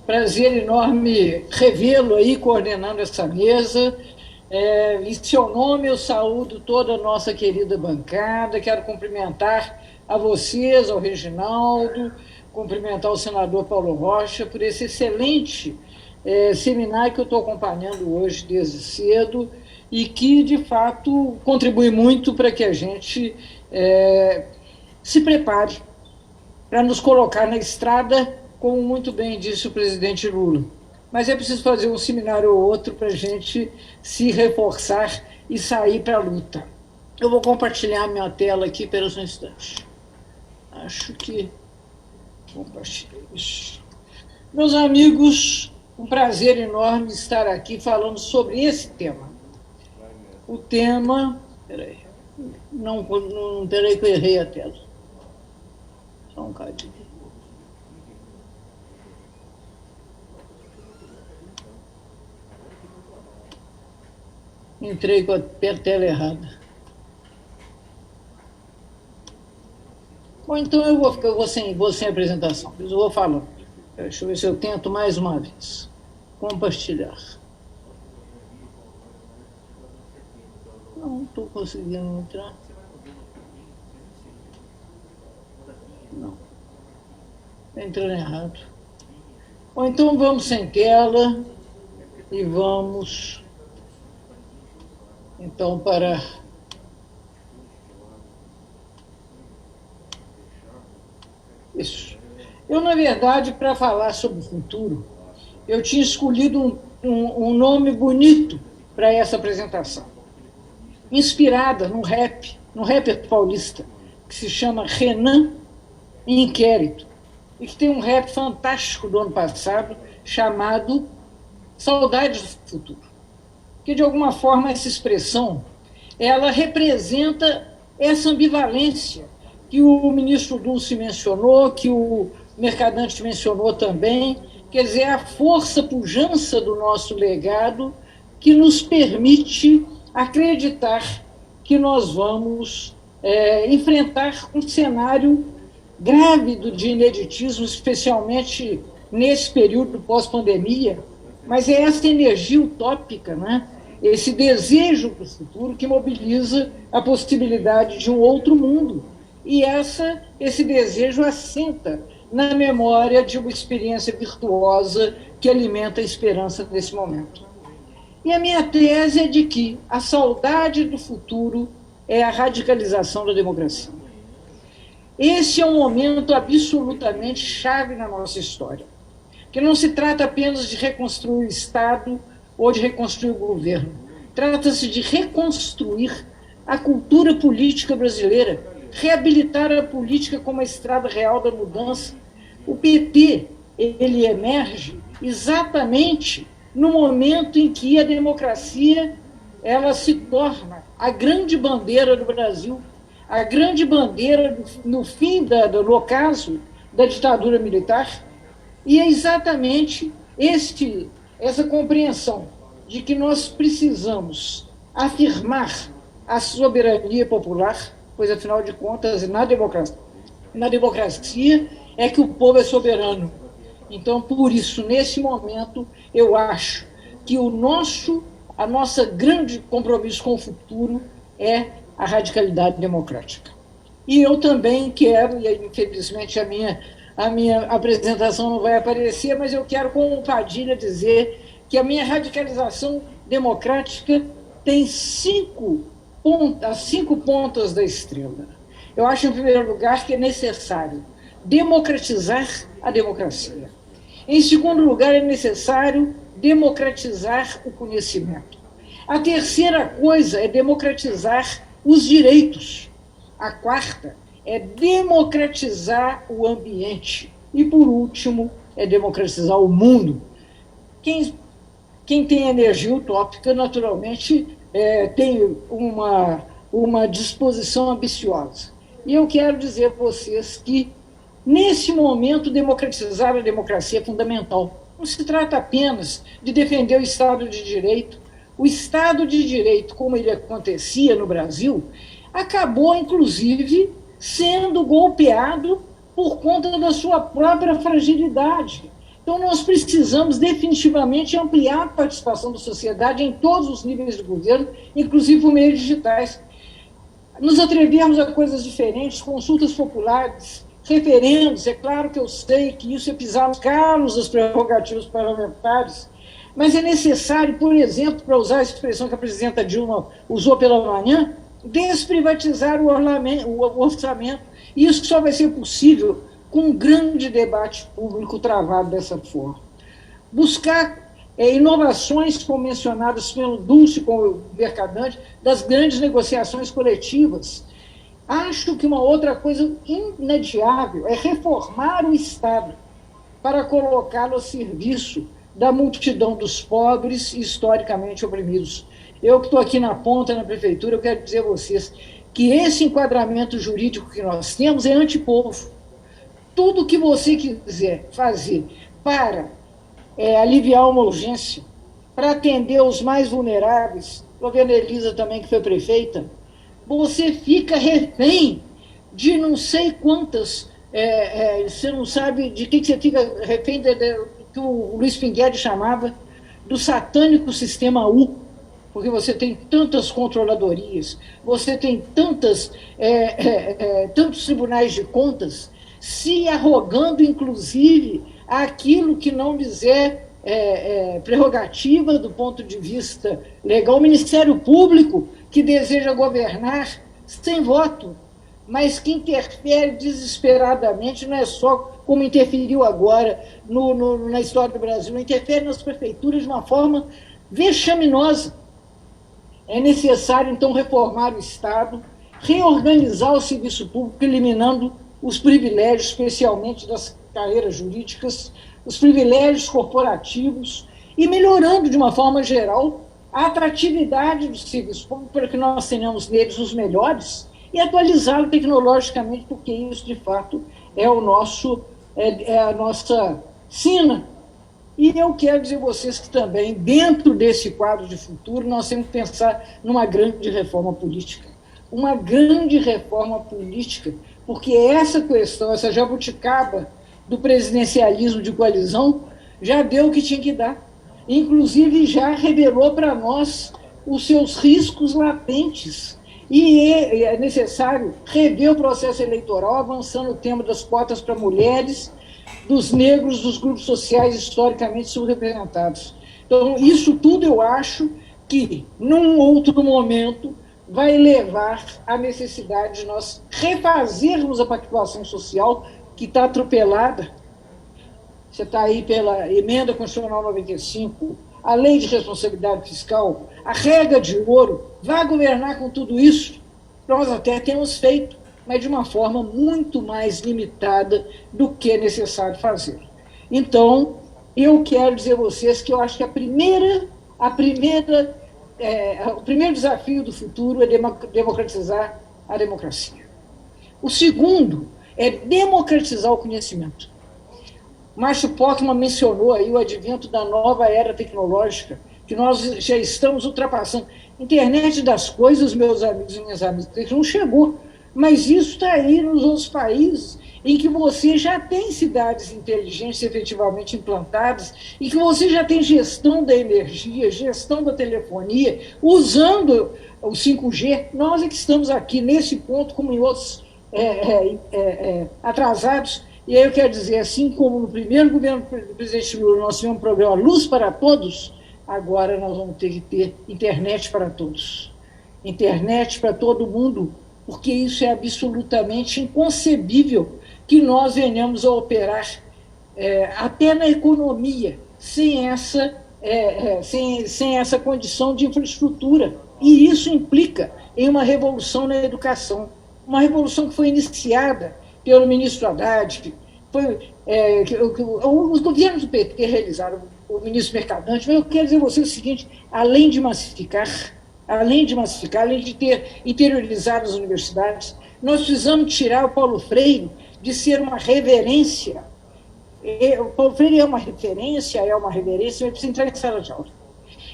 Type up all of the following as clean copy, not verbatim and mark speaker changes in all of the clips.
Speaker 1: Prazer enorme revê-lo aí, coordenando essa mesa. Em seu nome, eu saúdo toda a nossa querida bancada. Quero cumprimentar a vocês, ao Reginaldo, cumprimentar o senador Paulo Rocha por esse excelente seminário que eu estou acompanhando hoje desde cedo e que, de fato, contribui muito para que a gente se prepare para nos colocar na estrada, como muito bem disse o presidente Lula. Mas é preciso fazer um seminário ou outro para a gente se reforçar e sair para a luta. Eu vou compartilhar minha tela aqui pelos um instante. Acho que compartilhei isso. Meus amigos, um prazer enorme estar aqui falando sobre esse tema. O tema... Peraí. Não, peraí que eu errei a tela. Só um cadinho. Entrei com a tela errada. Bom, então eu vou sem apresentação. Eu vou falando. Deixa eu ver se eu tento mais uma vez. Compartilhar. Não estou conseguindo entrar. Não. Está entrando errado. Bom, então vamos sem tela e vamos... Então, para... Isso. Eu, na verdade, para falar sobre o futuro, eu tinha escolhido um nome bonito para essa apresentação, inspirada no rapper paulista, que se chama Renan Inquérito, e que tem um rap fantástico do ano passado, chamado Saudades do Futuro. Que, de alguma forma, essa expressão, ela representa essa ambivalência que o ministro Dulce mencionou, que o Mercadante mencionou também, quer dizer, a força, pujança do nosso legado que nos permite acreditar que nós vamos enfrentar um cenário grávido de ineditismo, especialmente nesse período pós-pandemia, mas é essa energia utópica, né? Esse desejo para o futuro que mobiliza a possibilidade de um outro mundo. E esse desejo assenta na memória de uma experiência virtuosa que alimenta a esperança nesse momento. E a minha tese é de que a saudade do futuro é a radicalização da democracia. Esse é um momento absolutamente chave na nossa história, que não se trata apenas de reconstruir o Estado ou de reconstruir o governo. Trata-se de reconstruir a cultura política brasileira, reabilitar a política como a estrada real da mudança. O PT, ele emerge exatamente no momento em que a democracia ela se torna a grande bandeira do Brasil, a grande bandeira no fim, no ocaso, da ditadura militar. E é exatamente essa compreensão de que nós precisamos afirmar a soberania popular, pois, afinal de contas, na democracia é que o povo é soberano. Então, por isso, nesse momento, eu acho que a nossa grande compromisso com o futuro é a radicalidade democrática. E eu também quero, e infelizmente a minha apresentação não vai aparecer, mas eu quero, como o Padilha, dizer que a minha radicalização democrática tem as 5 pontas da estrela. Eu acho, em primeiro lugar, que é necessário democratizar a democracia. Em segundo lugar, é necessário democratizar o conhecimento. A terceira coisa é democratizar os direitos. A quarta é democratizar o ambiente. E, por último, é democratizar o mundo. Quem tem energia utópica, naturalmente, tem uma disposição ambiciosa. E eu quero dizer a vocês que, nesse momento, democratizar a democracia é fundamental. Não se trata apenas de defender o Estado de Direito. O Estado de Direito, como ele acontecia no Brasil, acabou, inclusive, sendo golpeado por conta da sua própria fragilidade. Então, nós precisamos definitivamente ampliar a participação da sociedade em todos os níveis de governo, inclusive por meios digitais. Nos atrevermos a coisas diferentes, consultas populares, referendos. É claro que eu sei que isso é pisar nos calos das prerrogativas parlamentares, mas é necessário, por exemplo, para usar a expressão que a presidenta Dilma usou pela manhã, desprivatizar o orçamento. E isso só vai ser possível com um grande debate público travado dessa forma. Buscar inovações, como mencionadas pelo Dulce, como o Mercadante, das grandes negociações coletivas. Acho que uma outra coisa inadiável é reformar o Estado para colocá-lo a serviço da multidão dos pobres e historicamente oprimidos. Eu que estou aqui na ponta, na prefeitura, eu quero dizer a vocês que esse enquadramento jurídico que nós temos é antipovo. Tudo que você quiser fazer para aliviar uma urgência, para atender os mais vulneráveis, estou vendo a Elisa também, que foi prefeita, você fica refém de não sei quantas, você não sabe de que você fica refém, que o Luiz Pingueri chamava do satânico sistema U, porque você tem tantas controladorias, você tem tantos tribunais de contas, se arrogando, inclusive, aquilo que não lhes é prerrogativa do ponto de vista legal. O Ministério Público, que deseja governar sem voto, mas que interfere desesperadamente, não é só como interferiu agora na história do Brasil, interfere nas prefeituras de uma forma vexaminosa. É necessário, então, reformar o Estado, reorganizar o serviço público, eliminando os privilégios, especialmente das carreiras jurídicas, os privilégios corporativos, e melhorando, de uma forma geral, a atratividade do serviço público para que nós tenhamos neles os melhores e atualizá-lo tecnologicamente, porque isso, de fato, é a nossa sina. E eu quero dizer a vocês que também, dentro desse quadro de futuro, nós temos que pensar numa grande reforma política. Uma grande reforma política, porque essa questão, essa jabuticaba do presidencialismo de coalizão, já deu o que tinha que dar. Inclusive, já revelou para nós os seus riscos latentes. E é necessário rever o processo eleitoral, avançando o tema das cotas para mulheres, dos negros, dos grupos sociais historicamente subrepresentados. Então, isso tudo eu acho que, num outro momento, vai levar à necessidade de nós refazermos a pactuação social, que está atropelada. Você está aí pela emenda constitucional 95, a lei de responsabilidade fiscal, a regra de ouro, vai governar com tudo isso. Nós até temos feito, mas de uma forma muito mais limitada do que é necessário fazer. Então, eu quero dizer a vocês que eu acho que o primeiro desafio do futuro é democratizar a democracia. O segundo é democratizar o conhecimento. Márcio Portman mencionou aí o advento da nova era tecnológica, que nós já estamos ultrapassando. Internet das coisas, meus amigos e minhas amigas, não chegou, mas isso está aí nos outros países, em que você já tem cidades inteligentes efetivamente implantadas, e que você já tem gestão da energia, gestão da telefonia, usando o 5G. Nós é que estamos aqui nesse ponto, como em outros atrasados. E aí eu quero dizer, assim como no primeiro governo do presidente Lula nós tivemos um programa Luz para Todos, agora nós vamos ter que ter internet para todos. Internet para todo mundo, porque isso é absolutamente inconcebível que nós venhamos a operar até na economia sem essa condição de infraestrutura. E isso implica em uma revolução na educação, uma revolução que foi iniciada pelo ministro Haddad, os governos do PT realizaram, o ministro Mercadante, mas eu quero dizer a vocês o seguinte: além de massificar, além de ter interiorizado as universidades, nós precisamos tirar o Paulo Freire de ser uma reverência. O Paulo Freire é uma referência, mas precisa entrar em sala de aula.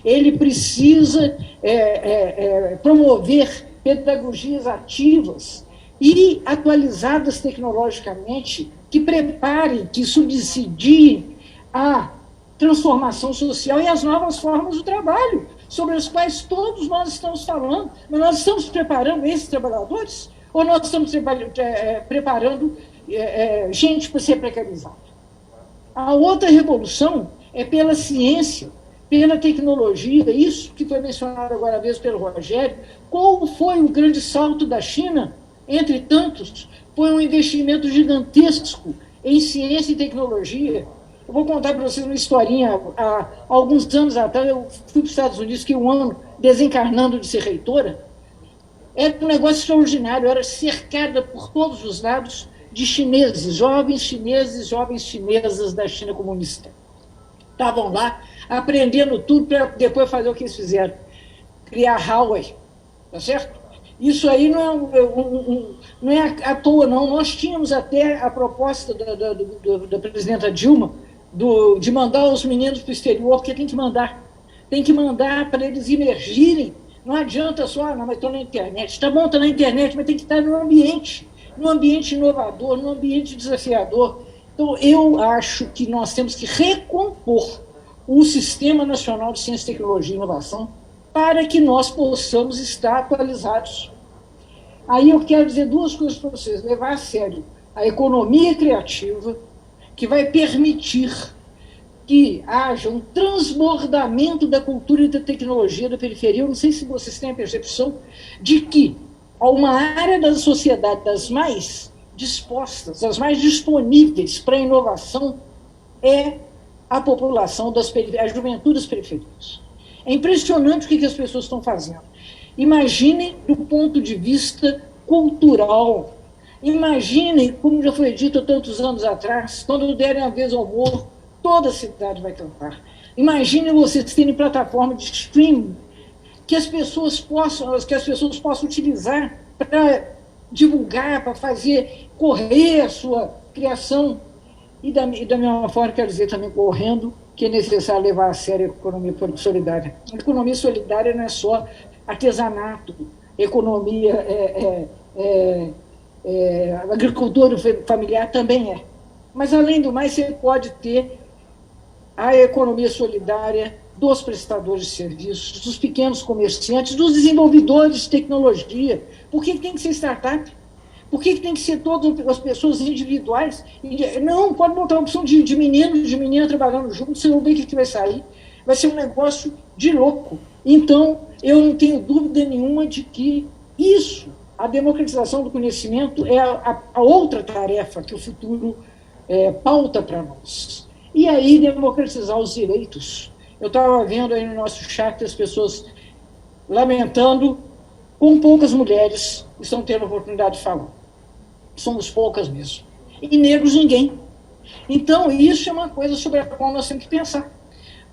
Speaker 1: Ele precisa promover pedagogias ativas e atualizadas tecnologicamente, que preparem, que subsidiem a transformação social e as novas formas do trabalho, sobre as quais todos nós estamos falando. Mas nós estamos preparando esses trabalhadores ou nós estamos preparando gente para ser precarizada? A outra revolução é pela ciência, pela tecnologia, isso que foi mencionado agora mesmo pelo Rogério. Qual foi o grande salto da China, entre tantos? Foi um investimento gigantesco em ciência e tecnologia. Eu vou contar para vocês uma historinha. Há alguns anos atrás, eu fui para os Estados Unidos, fiquei um ano desencarnando de ser reitora. Era um negócio extraordinário, eu era cercada por todos os lados de chineses, jovens chinesas da China comunista. Estavam lá aprendendo tudo para depois fazer o que eles fizeram, criar Huawei, tá certo? Isso aí não é à toa, não. Nós tínhamos até a proposta da presidenta Dilma de mandar os meninos para o exterior, porque tem que mandar para eles emergirem. Não adianta só, não, mas estou na internet. Está bom, está na internet, mas tem que estar no ambiente inovador, no ambiente desafiador. Então, eu acho que nós temos que recompor o Sistema Nacional de Ciência, Tecnologia e Inovação para que nós possamos estar atualizados. Aí eu quero dizer duas coisas para vocês. Levar a sério a economia criativa, que vai permitir que haja um transbordamento da cultura e da tecnologia da periferia. Eu não sei se vocês têm a percepção de que uma área da sociedade das mais dispostas, das mais disponíveis para a inovação é a população das periferias, a juventude das periferias. É impressionante o que as pessoas estão fazendo. Imaginem do ponto de vista cultural. Imaginem, como já foi dito há tantos anos atrás, quando derem a vez ao morro, toda a cidade vai cantar. Imaginem vocês terem plataforma de streaming que as pessoas possam utilizar para divulgar, para fazer correr a sua criação. E da mesma forma, quero dizer também, correndo, que é necessário levar a sério a economia solidária. A economia solidária não é só artesanato, economia, agricultura familiar também é. Mas, além do mais, você pode ter a economia solidária dos prestadores de serviços, dos pequenos comerciantes, dos desenvolvedores de tecnologia. Por que tem que ser startup? Por que tem que ser todas as pessoas individuais? Não, pode botar uma opção de menino e de menina trabalhando juntos, você não vê o que vai sair. Vai ser um negócio de louco. Então, eu não tenho dúvida nenhuma de que isso, a democratização do conhecimento, é a outra tarefa que o futuro pauta para nós. E aí, democratizar os direitos. Eu estava vendo aí no nosso chat as pessoas lamentando com poucas mulheres estão tendo a oportunidade de falar. Somos poucas mesmo. E negros ninguém. Então, isso é uma coisa sobre a qual nós temos que pensar.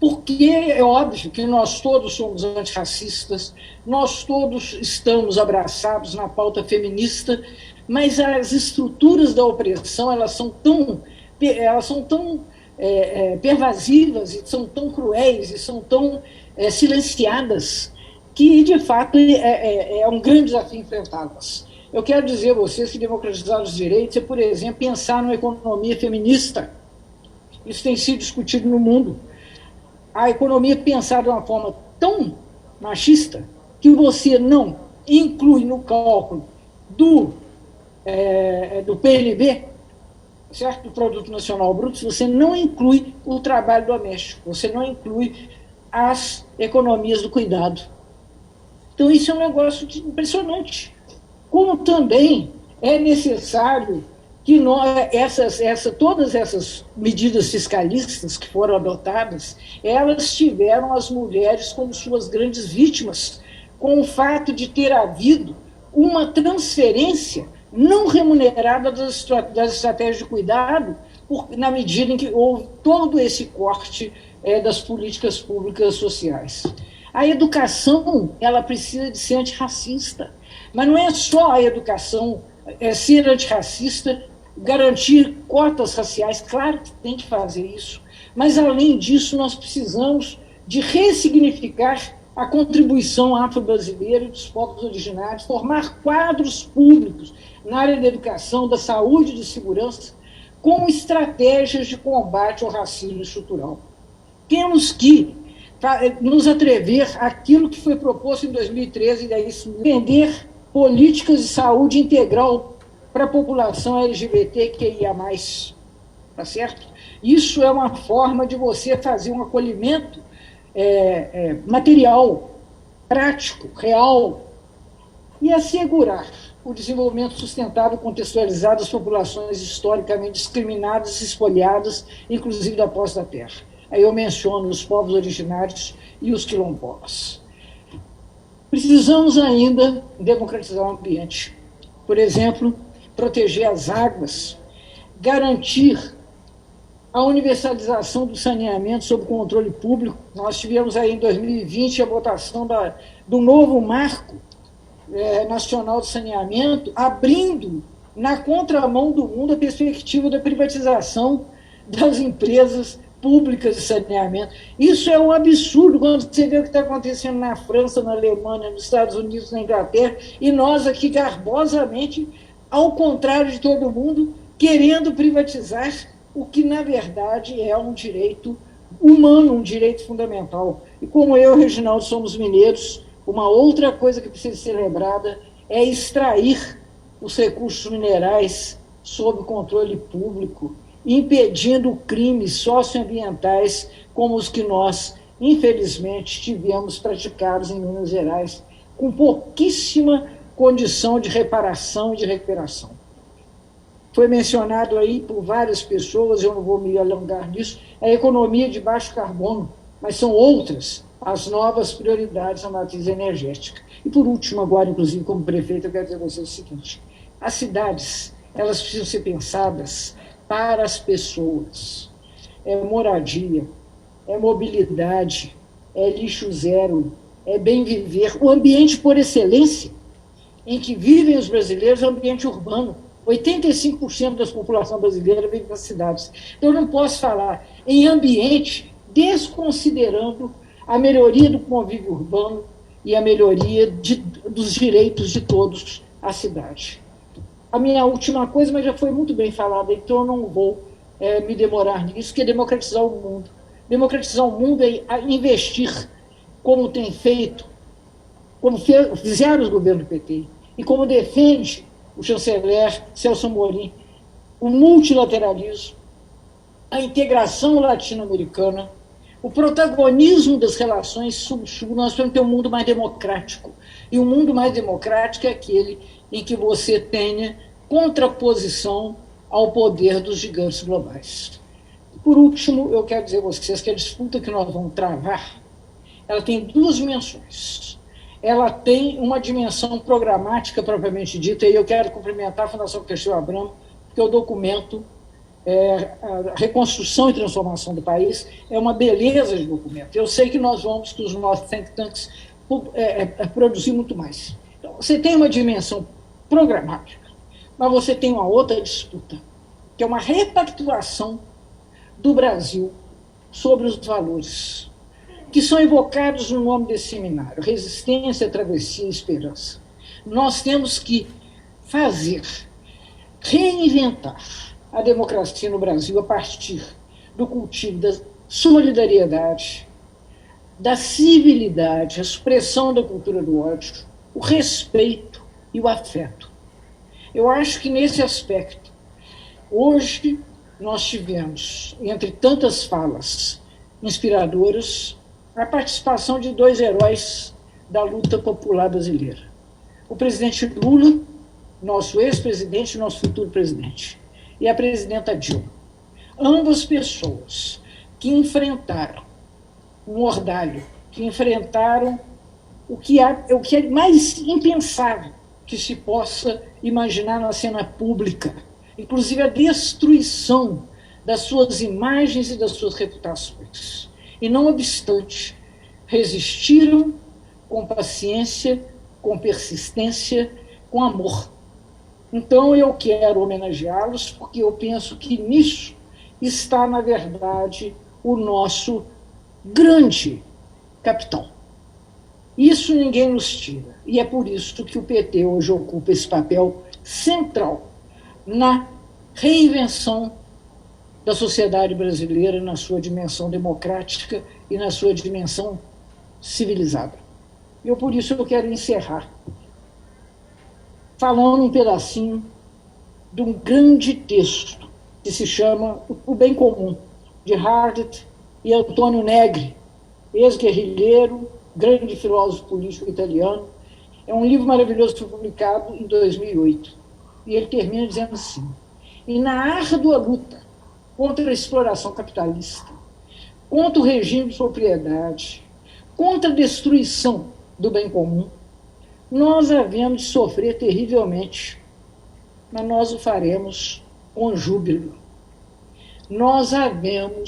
Speaker 1: Porque é óbvio que nós todos somos antirracistas, nós todos estamos abraçados na pauta feminista, mas as estruturas da opressão, elas são tão pervasivas, e são tão cruéis, e são tão silenciadas, que, de fato, é um grande desafio enfrentá-las. Eu quero dizer a vocês que democratizar os direitos é, por exemplo, pensar numa economia feminista. Isso tem sido discutido no mundo. A economia pensada de uma forma tão machista que você não inclui no cálculo do PNB, certo? Do Produto Nacional Bruto, você não inclui o trabalho doméstico, você não inclui as economias do cuidado. Então, isso é um negócio impressionante. Como também é necessário que todas essas medidas fiscalistas que foram adotadas, elas tiveram as mulheres como suas grandes vítimas, com o fato de ter havido uma transferência não remunerada das estratégias de cuidado, na medida em que houve todo esse corte das políticas públicas sociais. A educação, ela precisa de ser antirracista, mas não é só a educação ser antirracista, garantir cotas raciais, claro que tem que fazer isso, mas, além disso, nós precisamos de ressignificar a contribuição afro-brasileira e dos povos originários, formar quadros públicos na área da educação, da saúde e de segurança, como estratégias de combate ao racismo estrutural. Temos que nos atrever àquilo que foi proposto em 2013, defender políticas de saúde integral para a população LGBTQIA+, tá certo? Isso é uma forma de você fazer um acolhimento material, prático, real, e assegurar o desenvolvimento sustentável contextualizado das populações historicamente discriminadas e espoliadas, inclusive da posse da terra. Aí eu menciono os povos originários e os quilombolas. Precisamos ainda democratizar o ambiente. Por exemplo, proteger as águas, garantir a universalização do saneamento sob controle público. Nós tivemos aí em 2020 a votação do novo marco nacional de saneamento, abrindo na contramão do mundo a perspectiva da privatização das empresas públicas de saneamento. Isso é um absurdo quando você vê o que está acontecendo na França, na Alemanha, nos Estados Unidos, na Inglaterra, e nós aqui garbosamente, ao contrário de todo mundo, querendo privatizar o que, na verdade, é um direito humano, um direito fundamental. E como eu e o Reginaldo somos mineiros, uma outra coisa que precisa ser lembrada é extrair os recursos minerais sob controle público, impedindo crimes socioambientais como os que nós, infelizmente, tivemos praticados em Minas Gerais, com pouquíssima condição de reparação e de recuperação. Foi mencionado aí por várias pessoas, eu não vou me alongar nisso, a economia de baixo carbono, mas são outras as novas prioridades na matriz energética. E, por último, agora, inclusive, como prefeito, eu quero dizer a vocês o seguinte: as cidades, elas precisam ser pensadas para as pessoas. É moradia, é mobilidade, é lixo zero, é bem viver. O ambiente por excelência em que vivem os brasileiros é o ambiente urbano. 85% da população brasileira vive nas cidades. Então, eu não posso falar em ambiente desconsiderando a melhoria do convívio urbano e a melhoria dos direitos de todos à cidade. A minha última coisa, mas já foi muito bem falada, então eu não vou me demorar nisso, que é democratizar o mundo. Democratizar o mundo é investir, como tem feito, como fizeram os governos do PT, e como defende o chanceler Celso Amorim, o multilateralismo, a integração latino-americana, o protagonismo das relações sul-sul. Nós temos que ter um mundo mais democrático. E o mundo mais democrático é aquele em que você tenha contraposição ao poder dos gigantes globais. Por último, eu quero dizer a vocês que a disputa que nós vamos travar, ela tem duas dimensões. Ela tem uma dimensão programática, propriamente dita, e eu quero cumprimentar a Fundação Castilho Abramo, porque o documento, a reconstrução e transformação do país, é uma beleza de documento. Eu sei que nós vamos, que os nossos think tanks, produzir muito mais. Então, você tem uma dimensão programática, mas você tem uma outra disputa, que é uma repactuação do Brasil sobre os valores que são invocados no nome desse seminário: resistência, travessia e esperança. Nós temos que reinventar a democracia no Brasil a partir do cultivo da solidariedade, da civilidade, a supressão da cultura do ódio, o respeito e o afeto. Eu acho que, nesse aspecto, hoje nós tivemos, entre tantas falas inspiradoras, a participação de dois heróis da luta popular brasileira. O presidente Lula, nosso ex-presidente e nosso futuro presidente, e a presidenta Dilma. Ambas pessoas que enfrentaram um ordalho, que enfrentaram o que é mais impensável que se possa imaginar na cena pública, inclusive a destruição das suas imagens e das suas reputações. E, não obstante, resistiram com paciência, com persistência, com amor. Então, eu quero homenageá-los, porque eu penso que nisso está, na verdade, o nosso grande capital. Isso ninguém nos tira. E é por isso que o PT hoje ocupa esse papel central na reinvenção da sociedade brasileira na sua dimensão democrática e na sua dimensão civilizada. Por isso eu quero encerrar falando um pedacinho de um grande texto que se chama O Bem Comum, de Hardt e Antonio Negri, ex-guerrilheiro, grande filósofo político italiano. É um livro maravilhoso, foi publicado em 2008. E ele termina dizendo assim: e na árdua luta contra a exploração capitalista, contra o regime de propriedade, contra a destruição do bem comum, nós havemos de sofrer terrivelmente, mas nós o faremos com júbilo. Nós havemos